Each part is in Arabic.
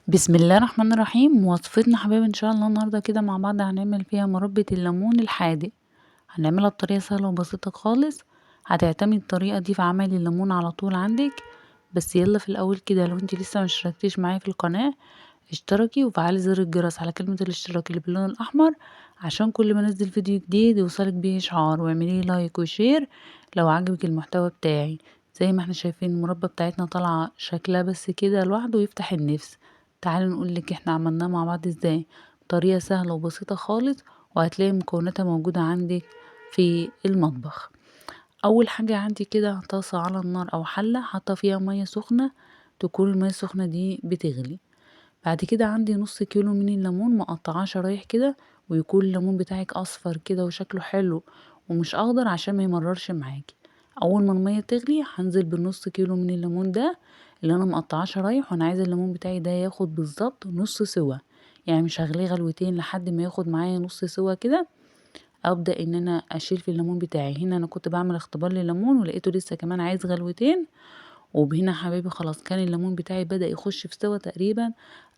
بسم الله الرحمن الرحيم. وصفتنا حبايبي ان شاء الله النهارده كده مع بعض هنعمل فيها مربى الليمون الحادق. هنعملها بطريقه سهله وبسيطه خالص. هتعتمد الطريقه دي في عمل الليمون على طول عندك. بس يلا في الاول كده، لو انت لسه مش اشتركتيش معايا في القناه اشتركي وفعلي زر الجرس على كلمه الاشتراك اللي باللون الاحمر، عشان كل ما انزل فيديو جديد يوصلك بيه اشعار، واعملي لايك وشير لو عجبك المحتوى بتاعي. زي ما احنا شايفين المربى بتاعتنا طالعه شكلها بس كده لوحده يفتح النفس. تعالوا نقولك احنا عملناه مع بعض ازاي. طريقة سهلة وبسيطة خالص، وهتلاقي مكوناتها موجودة عندك في المطبخ. اول حاجة عندي كده طاسة على النار او حلة حاطة فيها مية سخنة، تكون المية السخنة دي بتغلي. بعد كده عندي نص كيلو من الليمون مقطعاه شرايح كده، ويكون الليمون بتاعك اصفر كده وشكله حلو ومش اخضر عشان ما يمررش معاكي. اول ما المية تغلي هنزل بالنص كيلو من الليمون ده اللي انا مقطعاه شرايح، وانا عايزه الليمون بتاعي ده ياخد بالظبط نص سوا. يعني مش هغليه غلوتين لحد ما ياخد معايا نص سوا كده. ابدا ان انا اشيل في الليمون بتاعي. هنا انا كنت بعمل اختبار لليمون ولقيته لسه كمان عايز غلوتين. وبهنا حبايبي خلاص كان الليمون بتاعي بدأ يخش في سوا تقريبا،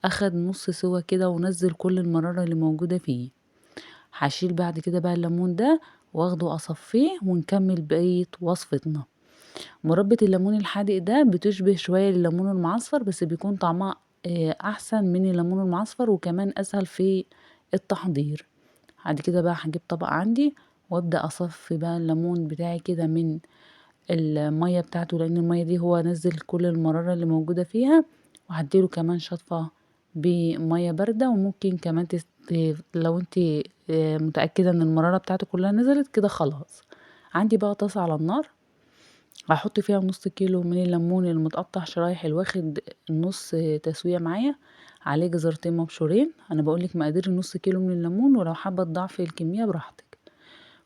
اخد نص سوا كده ونزل كل المرارة اللي موجودة فيه. هشيل بعد كده بقى الليمون ده واخده اصفيه ونكمل بقية وصفتنا. مربى الليمون الحادق ده بتشبه شوية الليمون المعصفر، بس بيكون طعمها احسن من الليمون المعصفر وكمان اسهل في التحضير. بعد كده بقى هجيب طبق عندي وابدا اصفي بقى الليمون بتاعي كده من المية بتاعته، لان المية دي هو نزل كل المرارة اللي موجودة فيها. وهديله كمان شطفة بمية باردة، وممكن كمان لو انت متأكدة ان المرارة بتاعته كلها نزلت كده خلاص. عندي بقى طاسة على النار، هحط فيها نص كيلو من الليمون المتقطع شرايح الواخد نص تسوية معايا، عليه جزرتين مبشورين. انا بقولك مقادير النص كيلو من الليمون، ولو حابة تضاعفي الكمية براحتك.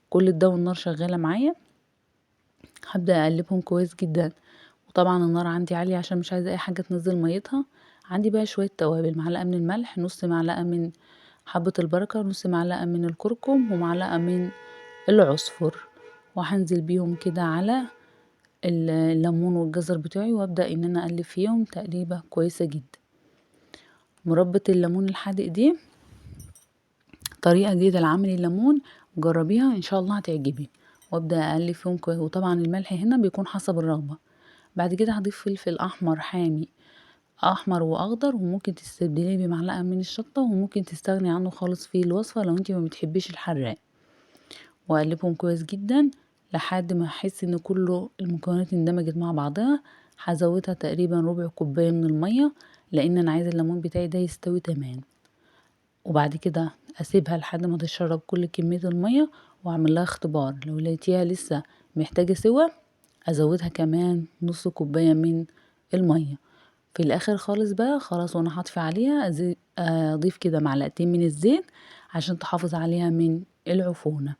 كل ده والنار شغالة معايا، هبدأ اقلبهم كويس جدا. وطبعا النار عندي عالية عشان مش عايزة اي حاجة تنزل ميتها. عندي بقى شوية توابل، معلقة من الملح، نص معلقة من حبة البركة، نص معلقة من الكركم، ومعلقة من العصفر. وهنزل بيهم كده على الليمون والجزر بتوعي، وابدأ ان انا اقلب فيهم تقليبة كويسة جدا. مربى الليمون الحادق دي طريقة جديدة لعمل الليمون، جربيها ان شاء الله هتعجبك. وابدأ اقلب فيهم كويس، وطبعا الملح هنا بيكون حسب الرغبة. بعد كده هضيف فلفل احمر حامي، احمر واخضر، وممكن تستبدليه بمعلقة من الشطة، وممكن تستغني عنه خالص في الوصفة لو انت ما بتحبيش الحراق. واقلبهم كويس جدا لحد ما احس ان كله المكونات اندمجت مع بعضها. هزودها تقريبا ربع كوبايه من الميه، لان انا عايزه الليمون بتاعي ده يستوي تمام. وبعد كده اسيبها لحد ما تشرب كل كميه الميه، واعمل لها اختبار. لو لقيتيها لسه محتاجه سوا ازودها كمان نص كوبايه من الميه. في الاخر خالص بقى خلاص وانا هطفي عليها اضيف كده معلقتين من الزيت عشان تحافظ عليها من العفونه.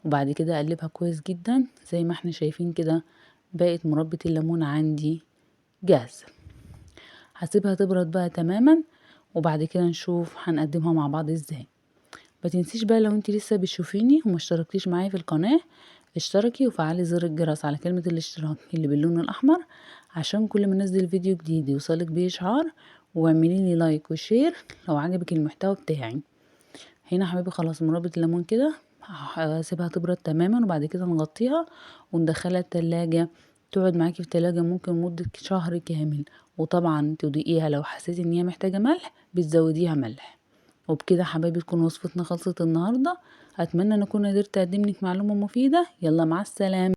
وبعد كده اقلبها كويس جدا زي ما احنا شايفين كده. بقت مربى الليمون عندي جاهزة. هسيبها تبرد بقى تماما، وبعد كده نشوف هنقدمها مع بعض ازاي. ما تنسيش بقى لو انت لسه بتشوفيني وما اشتركتيش معايا في القناة اشتركي وفعلي زر الجرس على كلمة الاشتراك اللي باللون الاحمر، عشان كل ما انزل فيديو جديد يوصلك بيه اشعار. واعملي لي لايك وشير لو عجبك المحتوى بتاعي. هنا حبيبي خلاص مربى الليمون كده هسيبها تبرد تماما، وبعد كده نغطيها وندخلها التلاجة. تقعد معاكي في التلاجة ممكن مدة شهر كامل. وطبعا تضيقيها لو حسيتي ان هي محتاجة ملح بتزوديها ملح. وبكده حبايبي تكون وصفتنا خلصت النهاردة. اتمنى ان اكون قدرت اقدم لك معلومة مفيدة. يلا مع السلامة.